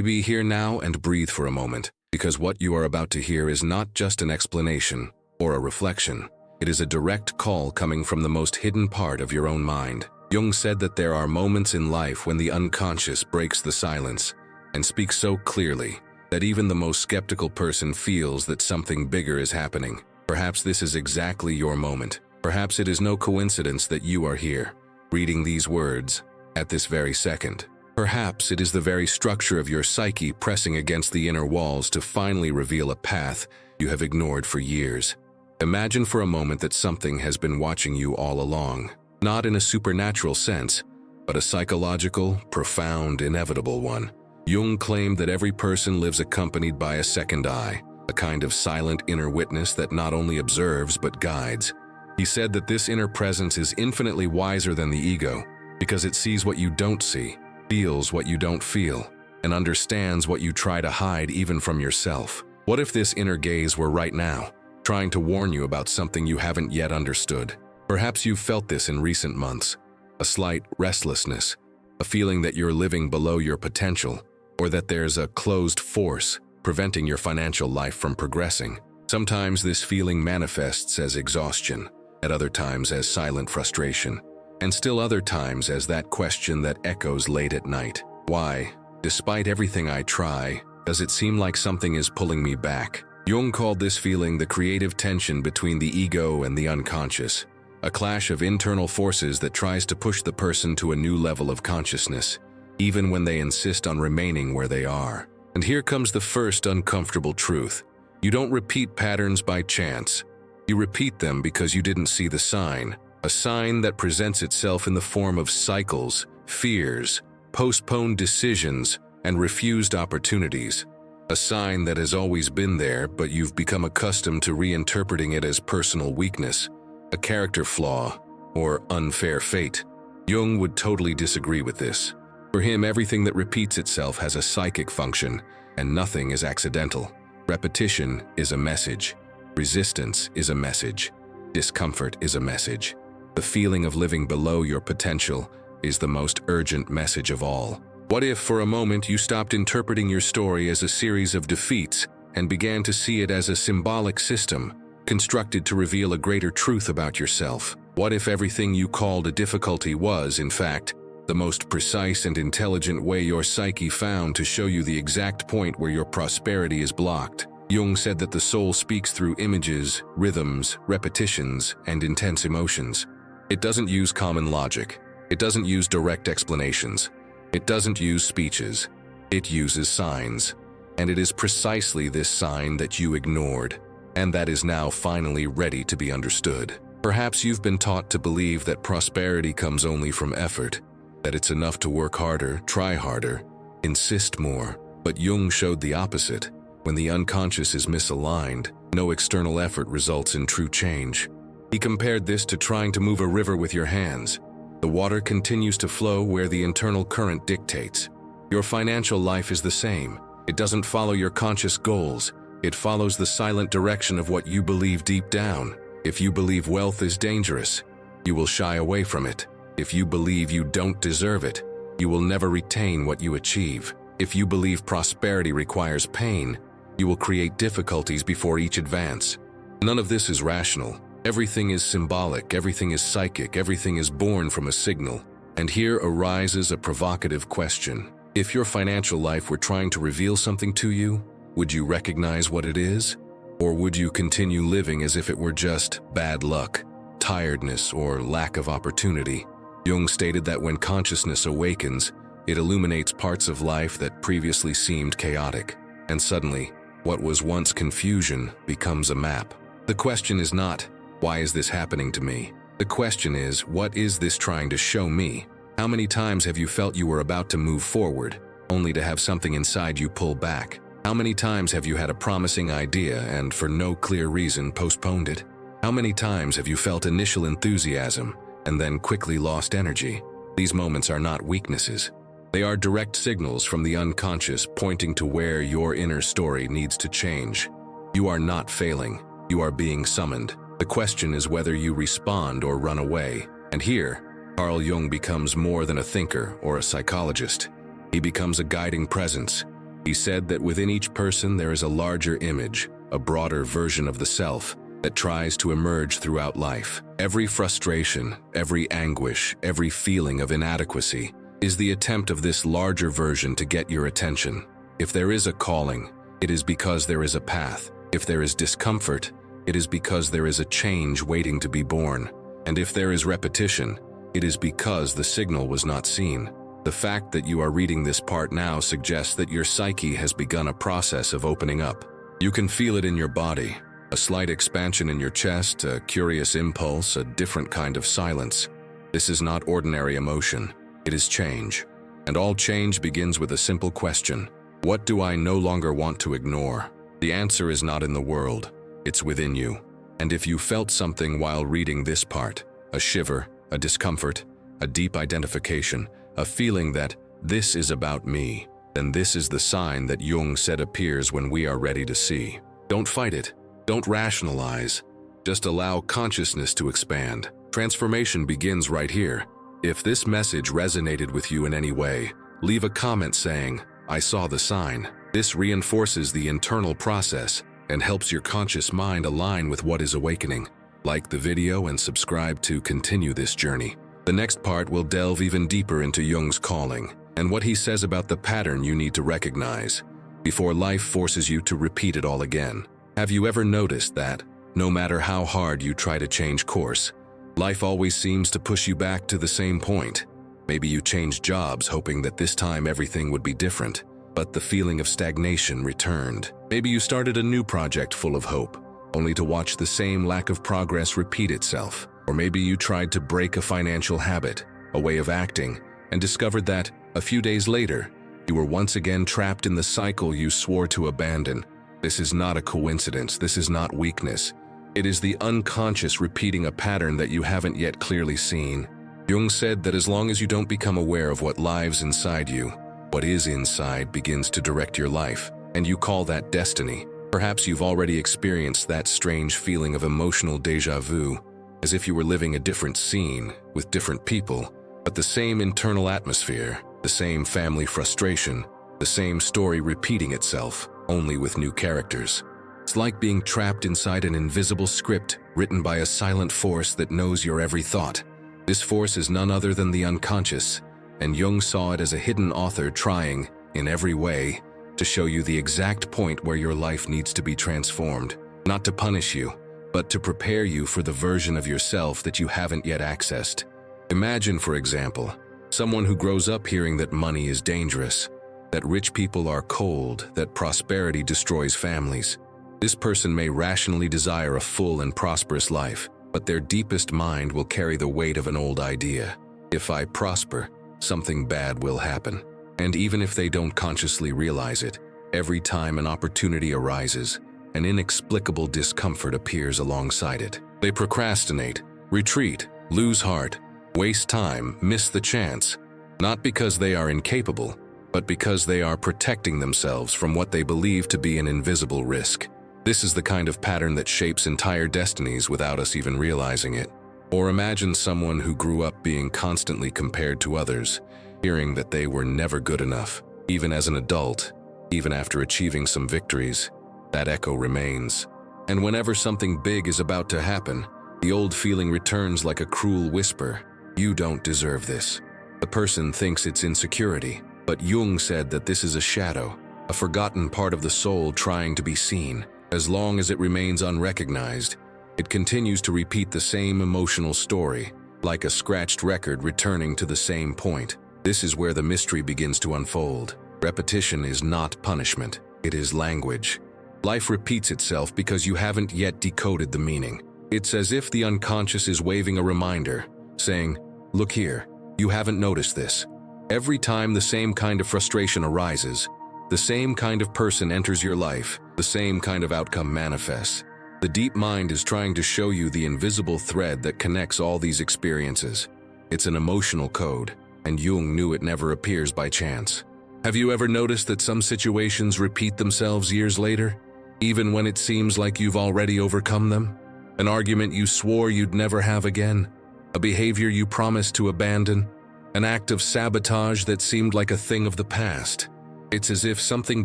Be here now and breathe for a moment, because what you are about to hear is not just an explanation or a reflection. It is a direct call coming from the most hidden part of your own mind. Jung said that there are moments in life when the unconscious breaks the silence and speaks so clearly that even the most skeptical person feels that something bigger is happening. Perhaps this is exactly your moment. Perhaps it is no coincidence that you are here, reading these words at this very second. Perhaps it is the very structure of your psyche pressing against the inner walls to finally reveal a path you have ignored for years. Imagine for a moment that something has been watching you all along, not in a supernatural sense, but a psychological, profound, inevitable one. Jung claimed that every person lives accompanied by a second eye, a kind of silent inner witness that not only observes but guides. He said that this inner presence is infinitely wiser than the ego because it sees what you don't see, feels what you don't feel, and understands what you try to hide even from yourself. What if this inner gaze were right now, trying to warn you about something you haven't yet understood? Perhaps you've felt this in recent months, a slight restlessness, a feeling that you're living below your potential, or that there's a closed force preventing your financial life from progressing. Sometimes this feeling manifests as exhaustion, at other times as silent frustration, and still other times as that question that echoes late at night. Why, despite everything I try, does it seem like something is pulling me back? Jung called this feeling the creative tension between the ego and the unconscious, a clash of internal forces that tries to push the person to a new level of consciousness, even when they insist on remaining where they are. And here comes the first uncomfortable truth. You don't repeat patterns by chance. You repeat them because you didn't see the sign, a sign that presents itself in the form of cycles, fears, postponed decisions, and refused opportunities. A sign that has always been there, but you've become accustomed to reinterpreting it as personal weakness, a character flaw, or unfair fate. Jung would totally disagree with this. For him, everything that repeats itself has a psychic function, and nothing is accidental. Repetition is a message. Resistance is a message. Discomfort is a message. The feeling of living below your potential is the most urgent message of all. What if, for a moment, you stopped interpreting your story as a series of defeats and began to see it as a symbolic system, constructed to reveal a greater truth about yourself? What if everything you called a difficulty was, in fact, the most precise and intelligent way your psyche found to show you the exact point where your prosperity is blocked? Jung said that the soul speaks through images, rhythms, repetitions, and intense emotions. It doesn't use common logic. It doesn't use direct explanations. It doesn't use speeches. It uses signs. And it is precisely this sign that you ignored, and that is now finally ready to be understood. Perhaps you've been taught to believe that prosperity comes only from effort, that it's enough to work harder, try harder, insist more. But Jung showed the opposite. When the unconscious is misaligned, no external effort results in true change. He compared this to trying to move a river with your hands. The water continues to flow where the internal current dictates. Your financial life is the same. It doesn't follow your conscious goals. It follows the silent direction of what you believe deep down. If you believe wealth is dangerous, you will shy away from it. If you believe you don't deserve it, you will never retain what you achieve. If you believe prosperity requires pain, you will create difficulties before each advance. None of this is rational. Everything is symbolic, everything is psychic, everything is born from a signal. And here arises a provocative question. If your financial life were trying to reveal something to you, would you recognize what it is? Or would you continue living as if it were just bad luck, tiredness, or lack of opportunity? Jung stated that when consciousness awakens, it illuminates parts of life that previously seemed chaotic. And suddenly, what was once confusion becomes a map. The question is not, why is this happening to me? The question is, what is this trying to show me? How many times have you felt you were about to move forward, only to have something inside you pull back? How many times have you had a promising idea and, for no clear reason, postponed it? How many times have you felt initial enthusiasm and then quickly lost energy? These moments are not weaknesses. They are direct signals from the unconscious pointing to where your inner story needs to change. You are not failing. You are being summoned. The question is whether you respond or run away. And here, Carl Jung becomes more than a thinker or a psychologist. He becomes a guiding presence, He said that within each person there is a larger image, a broader version of the self that tries to emerge throughout life. Every frustration, every anguish, every feeling of inadequacy is the attempt of this larger version to get your attention. If there is a calling, it is because there is a path. If there is discomfort, it is because there is a change waiting to be born. And if there is repetition, it is because the signal was not seen. The fact that you are reading this part now suggests that your psyche has begun a process of opening up. You can feel it in your body, a slight expansion in your chest, a curious impulse, a different kind of silence. This is not ordinary emotion. It is change. And all change begins with a simple question. What do I no longer want to ignore? The answer is not in the world. It's within you. And if you felt something while reading this part, a shiver, a discomfort, a deep identification, a feeling that this is about me, then this is the sign that Jung said appears when we are ready to see. Don't fight it. Don't rationalize. Just allow consciousness to expand. Transformation begins right here. If this message resonated with you in any way, leave a comment saying, "I saw the sign." This reinforces the internal process and helps your conscious mind align with what is awakening. Like the video and subscribe to continue this journey. The next part will delve even deeper into Jung's calling and what he says about the pattern you need to recognize before life forces you to repeat it all again. Have you ever noticed that, no matter how hard you try to change course, life always seems to push you back to the same point? Maybe you changed jobs hoping that this time everything would be different, but the feeling of stagnation returned. Maybe you started a new project full of hope, only to watch the same lack of progress repeat itself. Or maybe you tried to break a financial habit, a way of acting, and discovered that, a few days later, you were once again trapped in the cycle you swore to abandon. This is not a coincidence. This is not weakness. It is the unconscious repeating a pattern that you haven't yet clearly seen. Jung said that as long as you don't become aware of what lives inside you, what is inside begins to direct your life, and you call that destiny. Perhaps you've already experienced that strange feeling of emotional déjà vu, as if you were living a different scene with different people, but the same internal atmosphere, the same family frustration, the same story repeating itself, only with new characters. It's like being trapped inside an invisible script written by a silent force that knows your every thought. This force is none other than the unconscious, and Jung saw it as a hidden author trying, in every way, to show you the exact point where your life needs to be transformed, not to punish you, but to prepare you for the version of yourself that you haven't yet accessed. Imagine, for example, someone who grows up hearing that money is dangerous, that rich people are cold, that prosperity destroys families. This person may rationally desire a full and prosperous life, but their deepest mind will carry the weight of an old idea. If I prosper, something bad will happen. And even if they don't consciously realize it, every time an opportunity arises, an inexplicable discomfort appears alongside it. They procrastinate, retreat, lose heart, waste time, miss the chance, not because they are incapable, but because they are protecting themselves from what they believe to be an invisible risk. This is the kind of pattern that shapes entire destinies without us even realizing it. Or imagine someone who grew up being constantly compared to others, hearing that they were never good enough. Even as an adult, even after achieving some victories, that echo remains. And whenever something big is about to happen, the old feeling returns like a cruel whisper. You don't deserve this. The person thinks it's insecurity, but Jung said that this is a shadow, a forgotten part of the soul trying to be seen. As long as it remains unrecognized, it continues to repeat the same emotional story, like a scratched record returning to the same point. This is where the mystery begins to unfold. Repetition is not punishment, it is language. Life repeats itself because you haven't yet decoded the meaning. It's as if the unconscious is waving a reminder, saying, "Look here, you haven't noticed this." Every time the same kind of frustration arises, the same kind of person enters your life, the same kind of outcome manifests. The deep mind is trying to show you the invisible thread that connects all these experiences. It's an emotional code, and Jung knew it never appears by chance. Have you ever noticed that some situations repeat themselves years later, even when it seems like you've already overcome them? An argument you swore you'd never have again, a behavior you promised to abandon, an act of sabotage that seemed like a thing of the past. It's as if something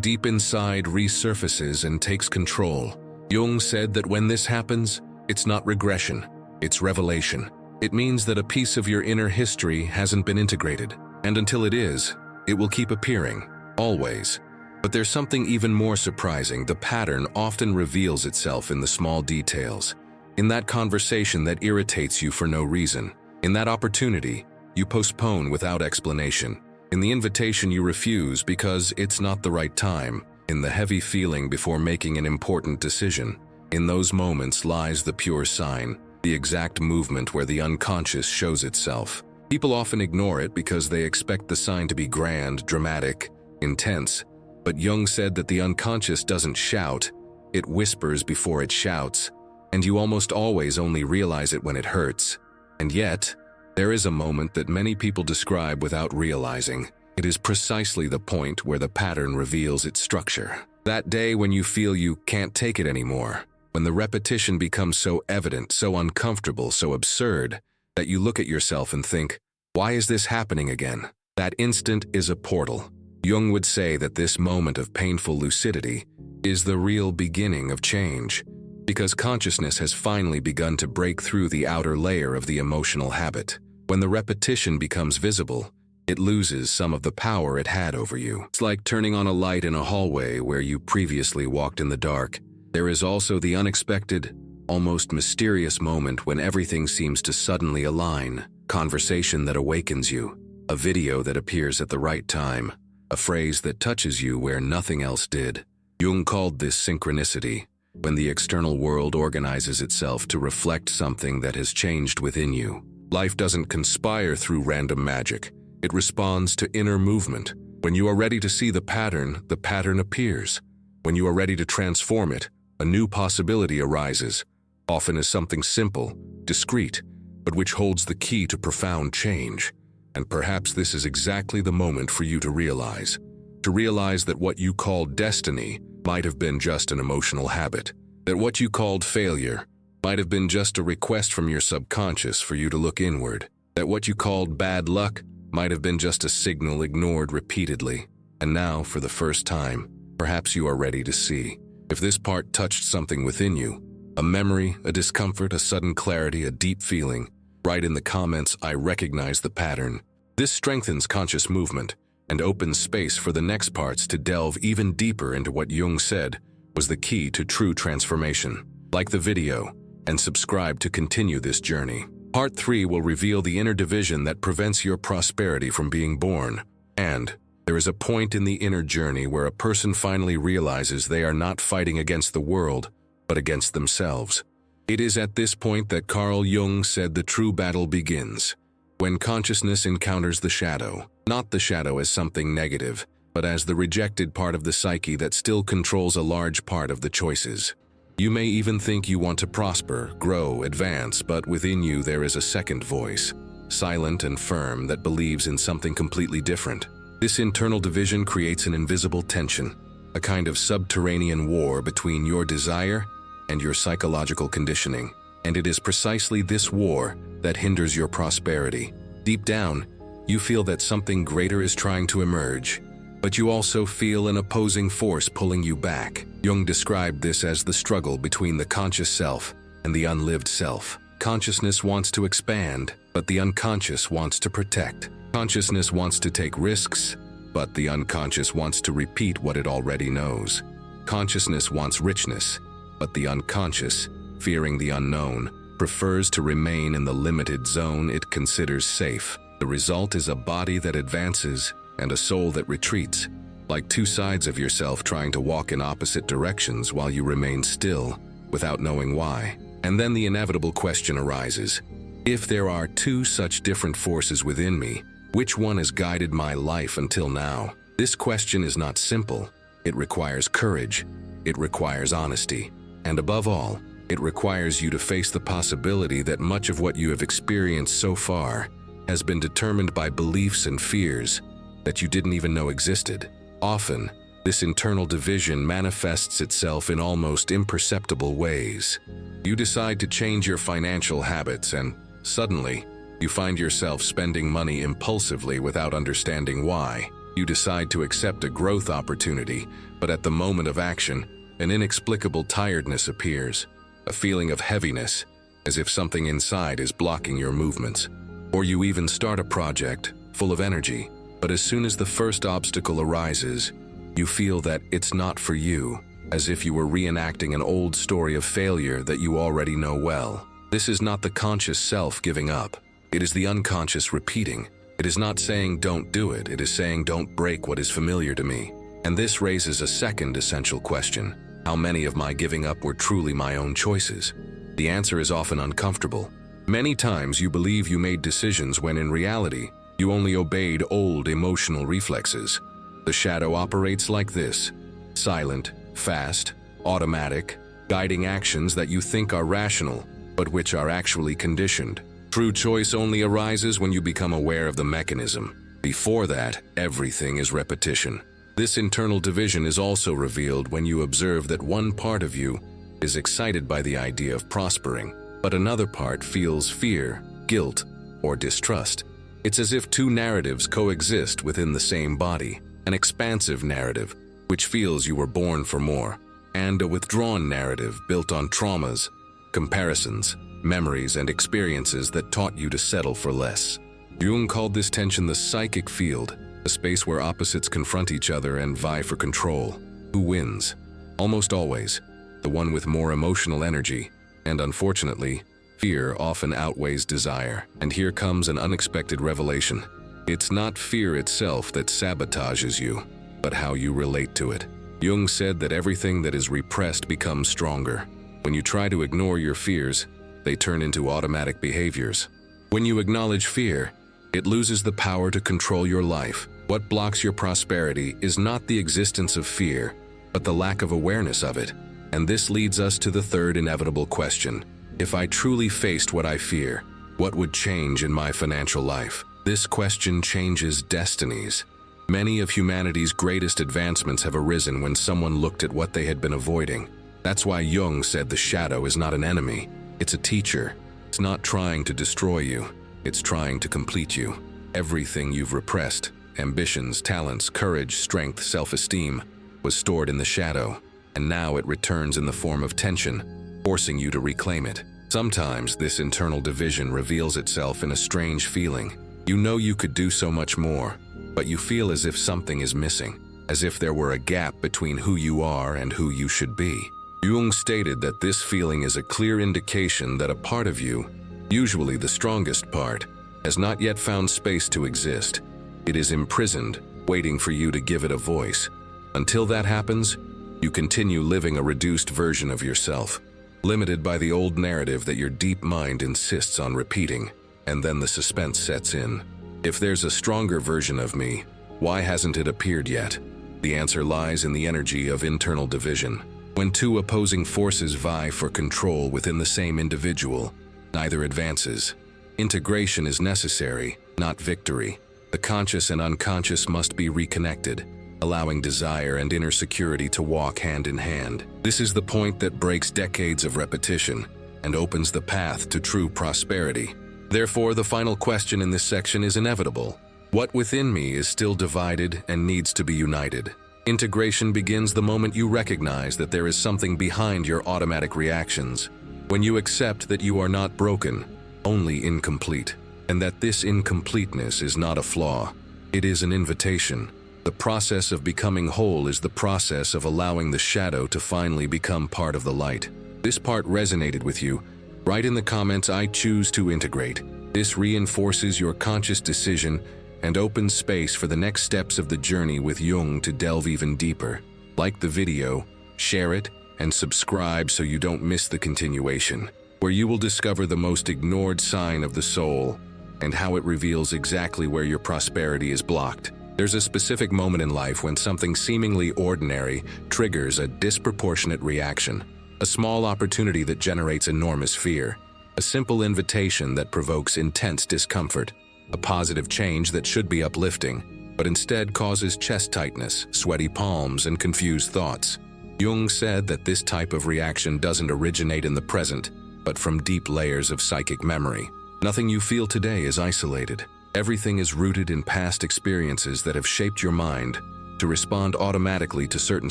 deep inside resurfaces and takes control. Jung said that when this happens, it's not regression, it's revelation. It means that a piece of your inner history hasn't been integrated, and until it is, it will keep appearing, always. But there's something even more surprising. The pattern often reveals itself in the small details. In that conversation that irritates you for no reason. In that opportunity, you postpone without explanation. In the invitation you refuse because it's not the right time. In the heavy feeling before making an important decision. In those moments lies the pure sign, the exact movement where the unconscious shows itself. People often ignore it because they expect the sign to be grand, dramatic, intense. But Jung said that the unconscious doesn't shout, it whispers before it shouts, and you almost always only realize it when it hurts. And yet, there is a moment that many people describe without realizing. It is precisely the point where the pattern reveals its structure. That day when you feel you can't take it anymore, when the repetition becomes so evident, so uncomfortable, so absurd, that you look at yourself and think, why is this happening again? That instant is a portal. Jung would say that this moment of painful lucidity is the real beginning of change, because consciousness has finally begun to break through the outer layer of the emotional habit. When the repetition becomes visible, it loses some of the power it had over you. It's like turning on a light in a hallway where you previously walked in the dark. There is also the unexpected, almost mysterious moment when everything seems to suddenly align. Conversation that awakens you, a video that appears at the right time, a phrase that touches you where nothing else did. Jung called this synchronicity, when the external world organizes itself to reflect something that has changed within you. Life doesn't conspire through random magic. It responds to inner movement. When you are ready to see the pattern appears. When you are ready to transform it, a new possibility arises, often as something simple, discreet, but which holds the key to profound change. And perhaps this is exactly the moment for you to realize that what you called destiny might have been just an emotional habit, that what you called failure might have been just a request from your subconscious for you to look inward, that what you called bad luck might have been just a signal ignored repeatedly. And now, for the first time, perhaps you are ready to see. If this part touched something within you, a memory, a discomfort, a sudden clarity, a deep feeling, write in the comments, I recognize the pattern. This strengthens conscious movement and opens space for the next parts to delve even deeper into what Jung said was the key to true transformation. Like the video and subscribe to continue this journey. Part 3 will reveal the inner division that prevents your prosperity from being born. And there is a point in the inner journey where a person finally realizes they are not fighting against the world, but against themselves. It is at this point that Carl Jung said the true battle begins. When consciousness encounters the shadow, not the shadow as something negative, but as the rejected part of the psyche that still controls a large part of the choices. You may even think you want to prosper, grow, advance, but within you there is a second voice, silent and firm, that believes in something completely different. This internal division creates an invisible tension, a kind of subterranean war between your desire and your psychological conditioning. And it is precisely this war that hinders your prosperity. Deep down, you feel that something greater is trying to emerge, but you also feel an opposing force pulling you back. Jung described this as the struggle between the conscious self and the unlived self. Consciousness wants to expand, but the unconscious wants to protect. Consciousness wants to take risks, but the unconscious wants to repeat what it already knows. Consciousness wants richness, but the unconscious, fearing the unknown, prefers to remain in the limited zone it considers safe. The result is a body that advances and a soul that retreats, like two sides of yourself trying to walk in opposite directions while you remain still, without knowing why. And then the inevitable question arises. If there are two such different forces within me, which one has guided my life until now? This question is not simple. It requires courage. It requires honesty. And above all, it requires you to face the possibility that much of what you have experienced so far has been determined by beliefs and fears that you didn't even know existed. Often, this internal division manifests itself in almost imperceptible ways. You decide to change your financial habits and, suddenly, you find yourself spending money impulsively without understanding why. You decide to accept a growth opportunity, but at the moment of action, an inexplicable tiredness appears, a feeling of heaviness, as if something inside is blocking your movements. Or you even start a project, full of energy, but as soon as the first obstacle arises, you feel that it's not for you, as if you were reenacting an old story of failure that you already know well. This is not the conscious self giving up. It is the unconscious repeating. It is not saying don't do it, it is saying don't break what is familiar to me. And this raises a second essential question. How many of my giving up were truly my own choices? The answer is often uncomfortable. Many times you believe you made decisions when in reality, you only obeyed old emotional reflexes. The shadow operates like this: silent, fast, automatic, guiding actions that you think are rational, but which are actually conditioned. True choice only arises when you become aware of the mechanism. Before that, everything is repetition. This internal division is also revealed when you observe that one part of you is excited by the idea of prospering, but another part feels fear, guilt, or distrust. It's as if two narratives coexist within the same body: an expansive narrative, which feels you were born for more, and a withdrawn narrative built on traumas, comparisons, memories, and experiences that taught you to settle for less. Jung called this tension the psychic field, a space where opposites confront each other and vie for control. Who wins? Almost always, the one with more emotional energy, and unfortunately, fear often outweighs desire. And here comes an unexpected revelation. It's not fear itself that sabotages you, but how you relate to it. Jung said that everything that is repressed becomes stronger. When you try to ignore your fears, they turn into automatic behaviors. When you acknowledge fear, it loses the power to control your life. What blocks your prosperity is not the existence of fear, but the lack of awareness of it. And this leads us to the third inevitable question. If I truly faced what I fear, what would change in my financial life? This question changes destinies. Many of humanity's greatest advancements have arisen when someone looked at what they had been avoiding. That's why Jung said the shadow is not an enemy. It's a teacher. It's not trying to destroy you. It's trying to complete you. Everything you've repressed, ambitions, talents, courage, strength, self-esteem, was stored in the shadow, and now it returns in the form of tension, forcing you to reclaim it. Sometimes this internal division reveals itself in a strange feeling. You know you could do so much more, but you feel as if something is missing, as if there were a gap between who you are and who you should be. Jung stated that this feeling is a clear indication that a part of you, usually the strongest part, has not yet found space to exist. It is imprisoned, waiting for you to give it a voice. Until that happens, you continue living a reduced version of yourself, limited by the old narrative that your deep mind insists on repeating, and then the suspense sets in. If there's a stronger version of me, why hasn't it appeared yet? The answer lies in the energy of internal division. When two opposing forces vie for control within the same individual, neither advances. Integration is necessary, not victory. The conscious and unconscious must be reconnected, allowing desire and inner security to walk hand in hand. This is the point that breaks decades of repetition and opens the path to true prosperity. Therefore, the final question in this section is inevitable. What within me is still divided and needs to be united? Integration begins the moment you recognize that there is something behind your automatic reactions. When you accept that you are not broken, only incomplete, and that this incompleteness is not a flaw, it is an invitation. The process of becoming whole is the process of allowing the shadow to finally become part of the light. This part resonated with you? Write in the comments, "I choose to integrate." This reinforces your conscious decision and opens space for the next steps of the journey with Jung to delve even deeper. Like the video, share it, and subscribe so you don't miss the continuation, where you will discover the most ignored sign of the soul and how it reveals exactly where your prosperity is blocked. There's a specific moment in life when something seemingly ordinary triggers a disproportionate reaction. A small opportunity that generates enormous fear. A simple invitation that provokes intense discomfort. A positive change that should be uplifting, but instead causes chest tightness, sweaty palms, and confused thoughts. Jung said that this type of reaction doesn't originate in the present, but from deep layers of psychic memory. Nothing you feel today is isolated. Everything is rooted in past experiences that have shaped your mind to respond automatically to certain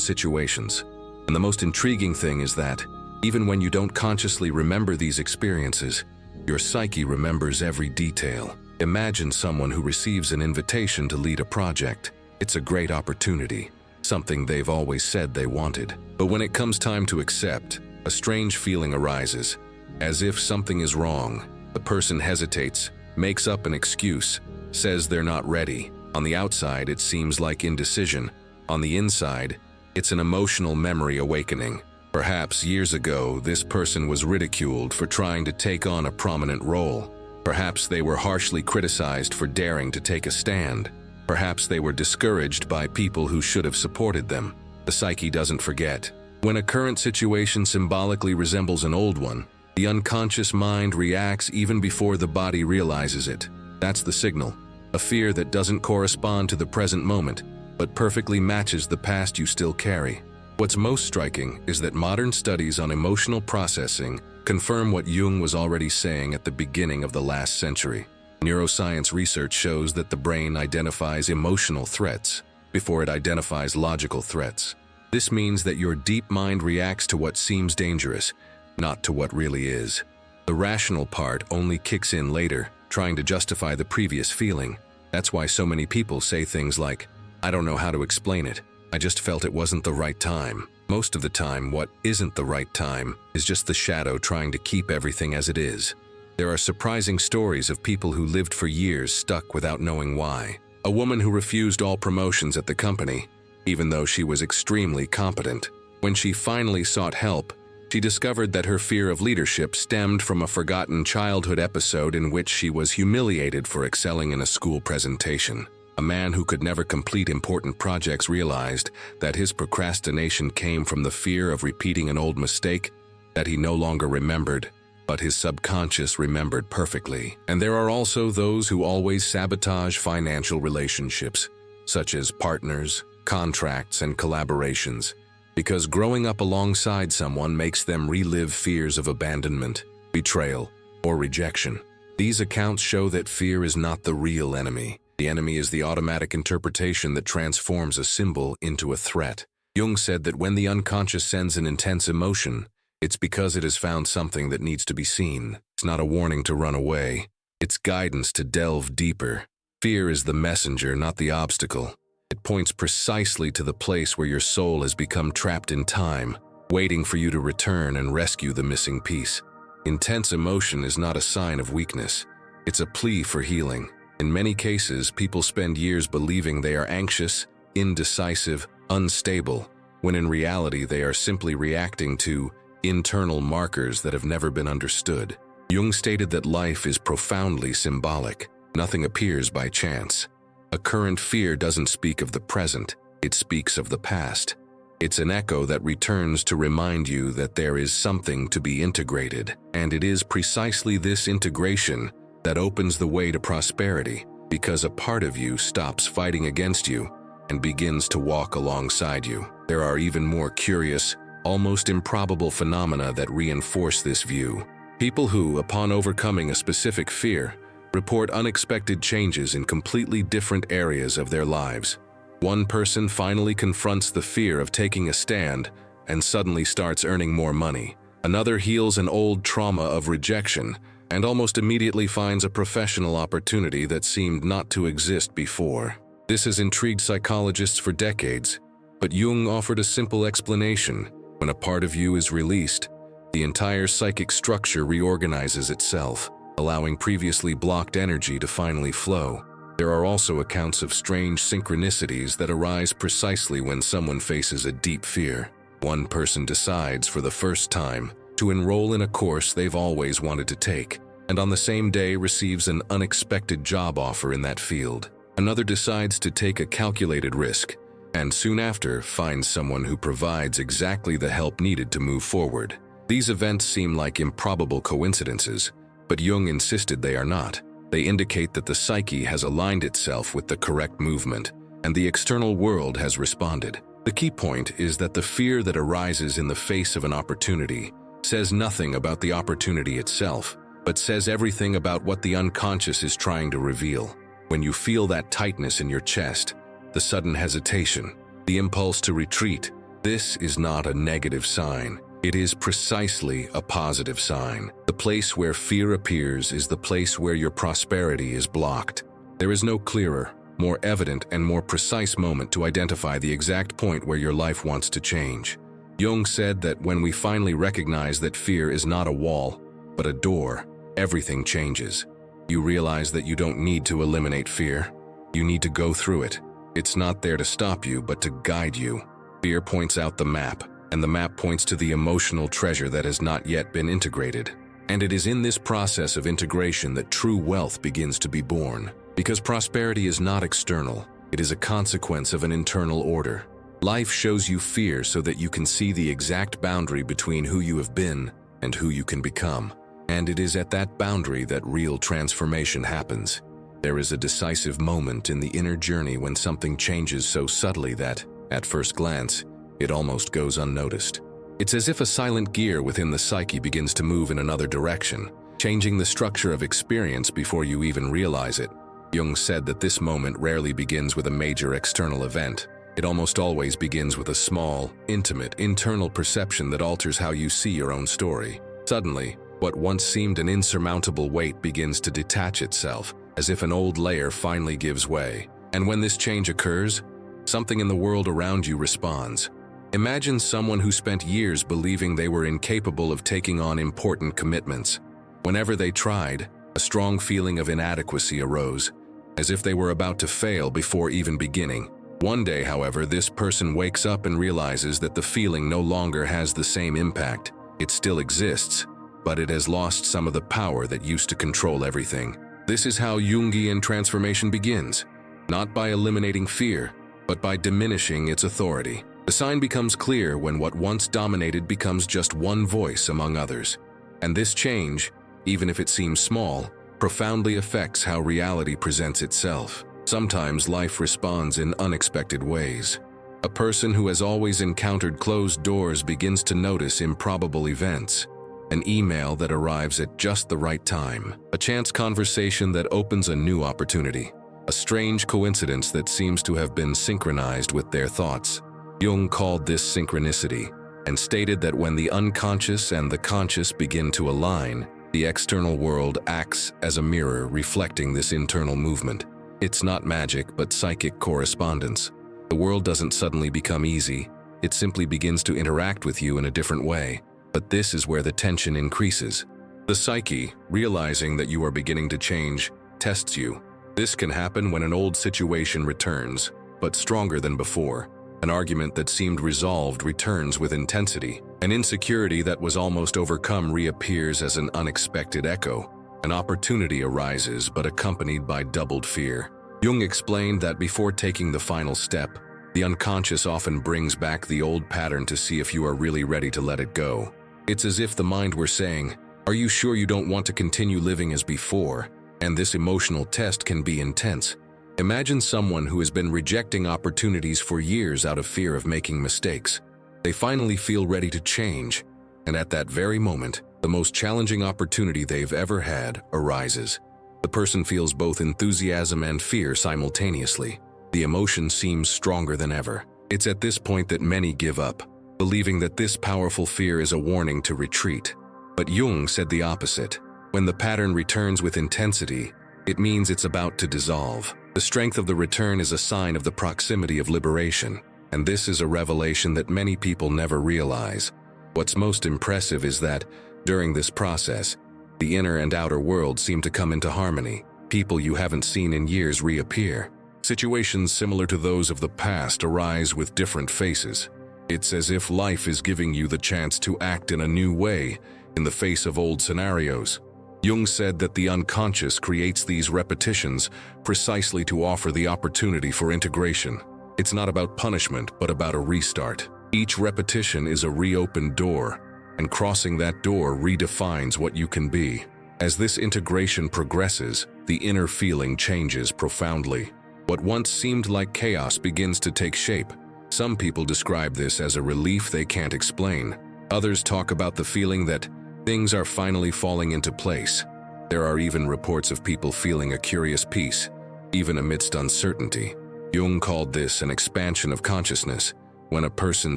situations. And the most intriguing thing is that, even when you don't consciously remember these experiences, your psyche remembers every detail. Imagine someone who receives an invitation to lead a project. It's a great opportunity, something they've always said they wanted. But when it comes time to accept, a strange feeling arises, as if something is wrong. The person hesitates, makes up an excuse, says they're not ready. On the outside, it seems like indecision. On the inside, it's an emotional memory awakening. Perhaps years ago, this person was ridiculed for trying to take on a prominent role. Perhaps they were harshly criticized for daring to take a stand. Perhaps they were discouraged by people who should have supported them. The psyche doesn't forget. When a current situation symbolically resembles an old one, the unconscious mind reacts even before the body realizes it. That's the signal. A fear that doesn't correspond to the present moment, but perfectly matches the past you still carry. What's most striking is that modern studies on emotional processing confirm what Jung was already saying at the beginning of the last century. Neuroscience research shows that the brain identifies emotional threats before it identifies logical threats. This means that your deep mind reacts to what seems dangerous, not to what really is. The rational part only kicks in later, trying to justify the previous feeling. That's why so many people say things like, "I don't know how to explain it. I just felt it wasn't the right time." Most of the time, what isn't the right time is just the shadow trying to keep everything as it is. There are surprising stories of people who lived for years stuck without knowing why. A woman who refused all promotions at the company, even though she was extremely competent. When she finally sought help, she discovered that her fear of leadership stemmed from a forgotten childhood episode in which she was humiliated for excelling in a school presentation. A man who could never complete important projects realized that his procrastination came from the fear of repeating an old mistake that he no longer remembered, but his subconscious remembered perfectly. And there are also those who always sabotage financial relationships, such as partners, contracts, and collaborations, because growing up alongside someone makes them relive fears of abandonment, betrayal, or rejection. These accounts show that fear is not the real enemy. The enemy is the automatic interpretation that transforms a symbol into a threat. Jung said that when the unconscious sends an intense emotion, it's because it has found something that needs to be seen. It's not a warning to run away. It's guidance to delve deeper. Fear is the messenger, not the obstacle. It points precisely to the place where your soul has become trapped in time, waiting for you to return and rescue the missing piece. Intense emotion is not a sign of weakness. It's a plea for healing. In many cases, people spend years believing they are anxious, indecisive, unstable, when in reality they are simply reacting to internal markers that have never been understood. Jung stated that life is profoundly symbolic. Nothing appears by chance. A current fear doesn't speak of the present, it speaks of the past. It's an echo that returns to remind you that there is something to be integrated, and it is precisely this integration that opens the way to prosperity, because a part of you stops fighting against you and begins to walk alongside you. There are even more curious, almost improbable phenomena that reinforce this view. People who, upon overcoming a specific fear, report unexpected changes in completely different areas of their lives. One person finally confronts the fear of taking a stand and suddenly starts earning more money. Another heals an old trauma of rejection and almost immediately finds a professional opportunity that seemed not to exist before. This has intrigued psychologists for decades, but Jung offered a simple explanation. When a part of you is released, the entire psychic structure reorganizes itself, allowing previously blocked energy to finally flow. There are also accounts of strange synchronicities that arise precisely when someone faces a deep fear. One person decides for the first time to enroll in a course they've always wanted to take, and on the same day receives an unexpected job offer in that field. Another decides to take a calculated risk, and soon after finds someone who provides exactly the help needed to move forward. These events seem like improbable coincidences, but Jung insisted they are not. They indicate that the psyche has aligned itself with the correct movement, and the external world has responded. The key point is that the fear that arises in the face of an opportunity says nothing about the opportunity itself, but says everything about what the unconscious is trying to reveal. When you feel that tightness in your chest, the sudden hesitation, the impulse to retreat, this is not a negative sign. It is precisely a positive sign. The place where fear appears is the place where your prosperity is blocked. There is no clearer, more evident, and more precise moment to identify the exact point where your life wants to change. Jung said that when we finally recognize that fear is not a wall, but a door, everything changes. You realize that you don't need to eliminate fear. You need to go through it. It's not there to stop you, but to guide you. Fear points out the map, and the map points to the emotional treasure that has not yet been integrated. And it is in this process of integration that true wealth begins to be born. Because prosperity is not external, it is a consequence of an internal order. Life shows you fear so that you can see the exact boundary between who you have been and who you can become. And it is at that boundary that real transformation happens. There is a decisive moment in the inner journey when something changes so subtly that, at first glance, it almost goes unnoticed. It's as if a silent gear within the psyche begins to move in another direction, changing the structure of experience before you even realize it. Jung said that this moment rarely begins with a major external event. It almost always begins with a small, intimate, internal perception that alters how you see your own story. Suddenly, what once seemed an insurmountable weight begins to detach itself, as if an old layer finally gives way. And when this change occurs, something in the world around you responds. Imagine someone who spent years believing they were incapable of taking on important commitments. Whenever they tried, a strong feeling of inadequacy arose, as if they were about to fail before even beginning. One day, however, this person wakes up and realizes that the feeling no longer has the same impact. It still exists, but it has lost some of the power that used to control everything. This is how Jungian transformation begins, not by eliminating fear, but by diminishing its authority. The sign becomes clear when what once dominated becomes just one voice among others. And this change, even if it seems small, profoundly affects how reality presents itself. Sometimes life responds in unexpected ways. A person who has always encountered closed doors begins to notice improbable events. An email that arrives at just the right time. A chance conversation that opens a new opportunity. A strange coincidence that seems to have been synchronized with their thoughts. Jung called this synchronicity, and stated that when the unconscious and the conscious begin to align, the external world acts as a mirror reflecting this internal movement. It's not magic, but psychic correspondence. The world doesn't suddenly become easy, it simply begins to interact with you in a different way. But this is where the tension increases. The psyche, realizing that you are beginning to change, tests you. This can happen when an old situation returns, but stronger than before. An argument that seemed resolved returns with intensity. An insecurity that was almost overcome reappears as an unexpected echo. An opportunity arises, but accompanied by doubled fear. Jung explained that before taking the final step, the unconscious often brings back the old pattern to see if you are really ready to let it go. It's as if the mind were saying, "Are you sure you don't want to continue living as before?" And this emotional test can be intense. Imagine someone who has been rejecting opportunities for years out of fear of making mistakes. They finally feel ready to change, and at that very moment, the most challenging opportunity they've ever had arises. The person feels both enthusiasm and fear simultaneously. The emotion seems stronger than ever. It's at this point that many give up, believing that this powerful fear is a warning to retreat. But Jung said the opposite. When the pattern returns with intensity, it means it's about to dissolve. The strength of the return is a sign of the proximity of liberation, and this is a revelation that many people never realize. What's most impressive is that, during this process, the inner and outer world seem to come into harmony. People you haven't seen in years reappear. Situations similar to those of the past arise with different faces. It's as if life is giving you the chance to act in a new way in the face of old scenarios. Jung said that the unconscious creates these repetitions precisely to offer the opportunity for integration. It's not about punishment, but about a restart. Each repetition is a reopened door, and crossing that door redefines what you can be. As this integration progresses, the inner feeling changes profoundly. What once seemed like chaos begins to take shape. Some people describe this as a relief they can't explain. Others talk about the feeling that things are finally falling into place. There are even reports of people feeling a curious peace, even amidst uncertainty. Jung called this an expansion of consciousness, when a person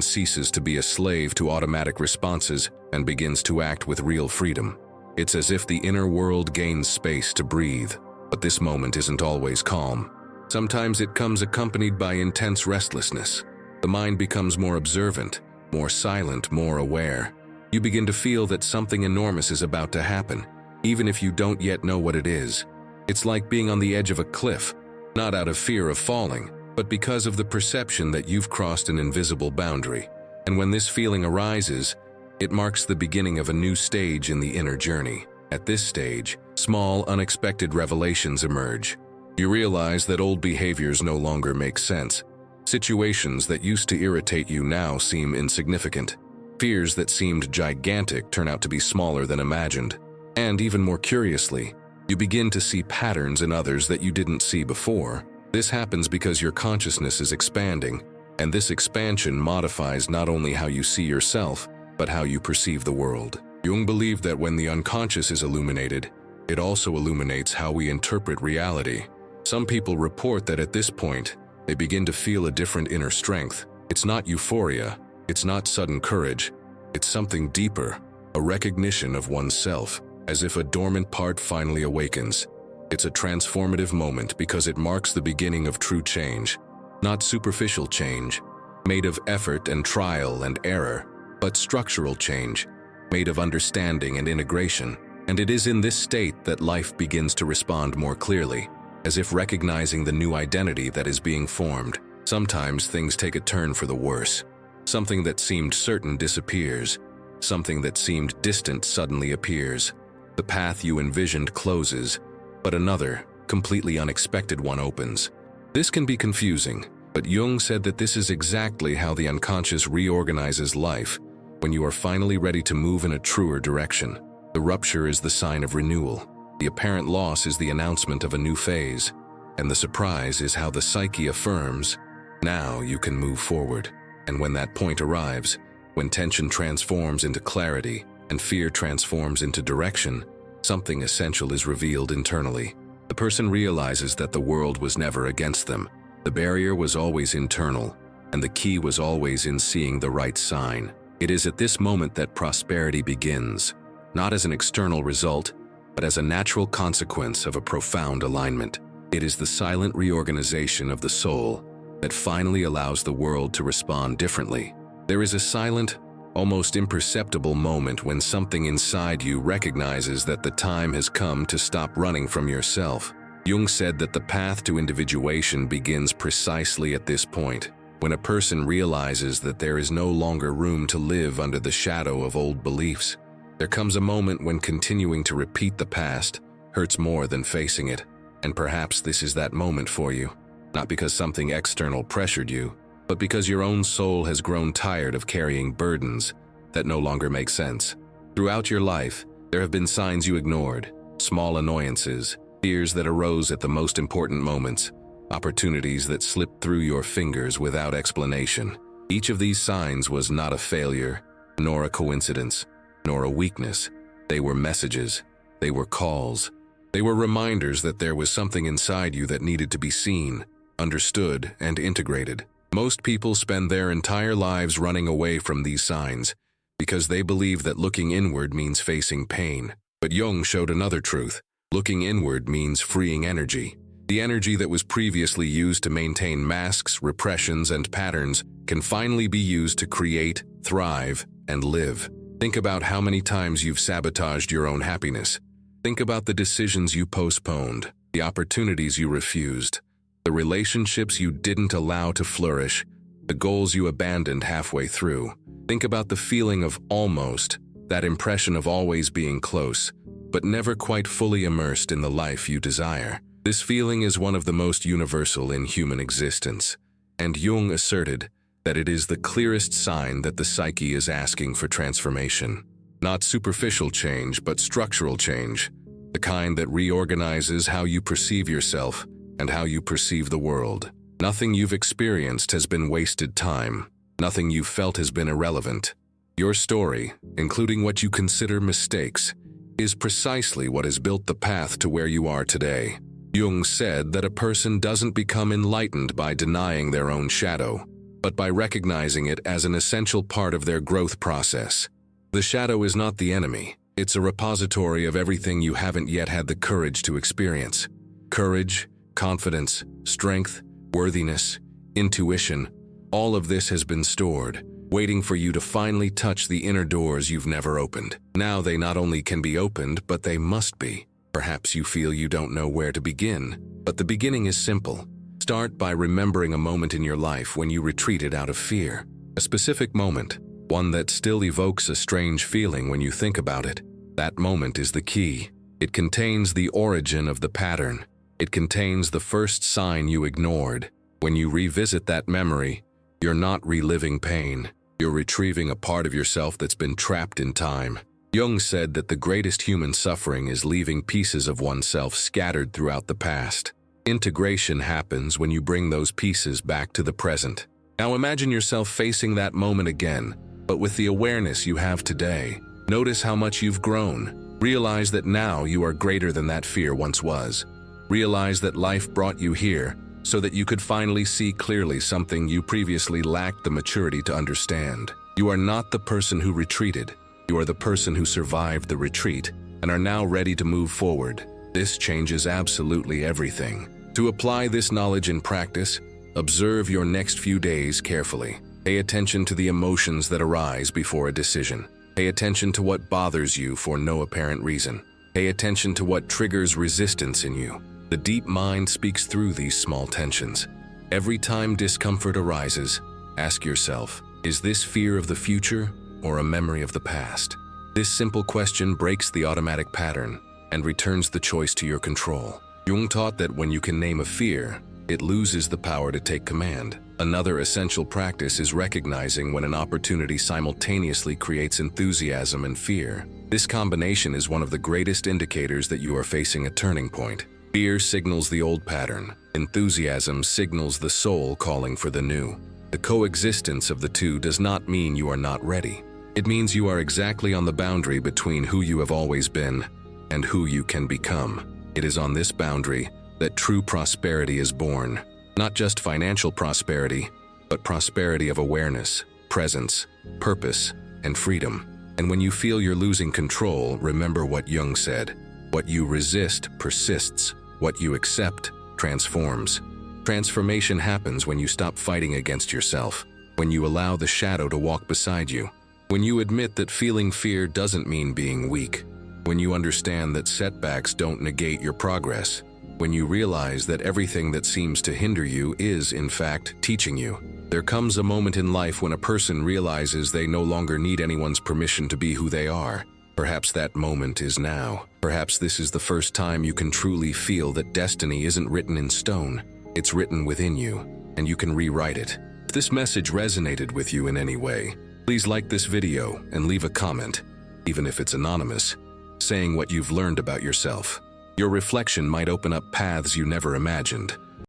ceases to be a slave to automatic responses and begins to act with real freedom. It's as if the inner world gains space to breathe, but this moment isn't always calm. Sometimes it comes accompanied by intense restlessness. The mind becomes more observant, more silent, more aware. You begin to feel that something enormous is about to happen, even if you don't yet know what it is. It's like being on the edge of a cliff, not out of fear of falling, but because of the perception that you've crossed an invisible boundary. And when this feeling arises, it marks the beginning of a new stage in the inner journey. At this stage, small, unexpected revelations emerge. You realize that old behaviors no longer make sense. Situations that used to irritate you now seem insignificant. Fears that seemed gigantic turn out to be smaller than imagined. And even more curiously, you begin to see patterns in others that you didn't see before. This happens because your consciousness is expanding, and this expansion modifies not only how you see yourself, but how you perceive the world. Jung believed that when the unconscious is illuminated, it also illuminates how we interpret reality. Some people report that at this point, they begin to feel a different inner strength. It's not euphoria, it's not sudden courage, it's something deeper, a recognition of oneself, as if a dormant part finally awakens. It's a transformative moment because it marks the beginning of true change, not superficial change, made of effort and trial and error, but structural change, made of understanding and integration. And it is in this state that life begins to respond more clearly, as if recognizing the new identity that is being formed. Sometimes things take a turn for the worse. Something that seemed certain disappears. Something that seemed distant suddenly appears. The path you envisioned closes, but another, completely unexpected one opens. This can be confusing, but Jung said that this is exactly how the unconscious reorganizes life when you are finally ready to move in a truer direction. The rupture is the sign of renewal. The apparent loss is the announcement of a new phase. And the surprise is how the psyche affirms, now you can move forward. And when that point arrives, when tension transforms into clarity and fear transforms into direction, something essential is revealed internally. The person realizes that the world was never against them. The barrier was always internal, and the key was always in seeing the right sign. It is at this moment that prosperity begins, not as an external result, but as a natural consequence of a profound alignment. It is the silent reorganization of the soul that finally allows the world to respond differently. There is a silent, almost imperceptible moment when something inside you recognizes that the time has come to stop running from yourself. Jung said that the path to individuation begins precisely at this point, when a person realizes that there is no longer room to live under the shadow of old beliefs. There comes a moment when continuing to repeat the past hurts more than facing it, and perhaps this is that moment for you, not because something external pressured you, but because your own soul has grown tired of carrying burdens that no longer make sense. Throughout your life, there have been signs you ignored, small annoyances, fears that arose at the most important moments, opportunities that slipped through your fingers without explanation. Each of these signs was not a failure, nor a coincidence, nor a weakness. They were messages. They were calls. They were reminders that there was something inside you that needed to be seen, understood, and integrated. Most people spend their entire lives running away from these signs because they believe that looking inward means facing pain. But Jung showed another truth. Looking inward means freeing energy. The energy that was previously used to maintain masks, repressions, and patterns can finally be used to create, thrive, and live. Think about how many times you've sabotaged your own happiness. Think about the decisions you postponed, the opportunities you refused, the relationships you didn't allow to flourish, the goals you abandoned halfway through. Think about the feeling of almost, that impression of always being close, but never quite fully immersed in the life you desire. This feeling is one of the most universal in human existence, and Jung asserted that it is the clearest sign that the psyche is asking for transformation. Not superficial change, but structural change, the kind that reorganizes how you perceive yourself and how you perceive the world. Nothing you've experienced has been wasted time. Nothing you've felt has been irrelevant. Your story, including what you consider mistakes, is precisely what has built the path to where you are today. Jung said that a person doesn't become enlightened by denying their own shadow, but by recognizing it as an essential part of their growth process. The shadow is not the enemy. It's a repository of everything you haven't yet had the courage to experience. Courage, confidence, strength, worthiness, intuition, all of this has been stored, waiting for you to finally touch the inner doors you've never opened. Now they not only can be opened, but they must be. Perhaps you feel you don't know where to begin, but the beginning is simple. Start by remembering a moment in your life when you retreated out of fear. A specific moment, one that still evokes a strange feeling when you think about it. That moment is the key. It contains the origin of the pattern. It contains the first sign you ignored. When you revisit that memory, you're not reliving pain. You're retrieving a part of yourself that's been trapped in time. Jung said that the greatest human suffering is leaving pieces of oneself scattered throughout the past. Integration happens when you bring those pieces back to the present. Now imagine yourself facing that moment again, but with the awareness you have today. Notice how much you've grown. Realize that now you are greater than that fear once was. Realize that life brought you here so that you could finally see clearly something you previously lacked the maturity to understand. You are not the person who retreated. You are the person who survived the retreat and are now ready to move forward. This changes absolutely everything. To apply this knowledge in practice, observe your next few days carefully. Pay attention to the emotions that arise before a decision. Pay attention to what bothers you for no apparent reason. Pay attention to what triggers resistance in you. The deep mind speaks through these small tensions. Every time discomfort arises, ask yourself, is this fear of the future or a memory of the past? This simple question breaks the automatic pattern and returns the choice to your control. Jung taught that when you can name a fear, it loses the power to take command. Another essential practice is recognizing when an opportunity simultaneously creates enthusiasm and fear. This combination is one of the greatest indicators that you are facing a turning point. Fear signals the old pattern. Enthusiasm signals the soul calling for the new. The coexistence of the two does not mean you are not ready. It means you are exactly on the boundary between who you have always been and who you can become. It is on this boundary that true prosperity is born. Not just financial prosperity, but prosperity of awareness, presence, purpose, and freedom. And when you feel you're losing control, remember what Jung said. What you resist persists. What you accept transforms. Transformation happens when you stop fighting against yourself, when you allow the shadow to walk beside you, when you admit that feeling fear doesn't mean being weak, when you understand that setbacks don't negate your progress, when you realize that everything that seems to hinder you is, in fact, teaching you. There comes a moment in life when a person realizes they no longer need anyone's permission to be who they are. Perhaps that moment is now. Perhaps this is the first time you can truly feel that destiny isn't written in stone. It's written within you, and you can rewrite it. If this message resonated with you in any way, please like this video and leave a comment, even if it's anonymous, saying what you've learned about yourself. Your reflection might open up paths you never imagined.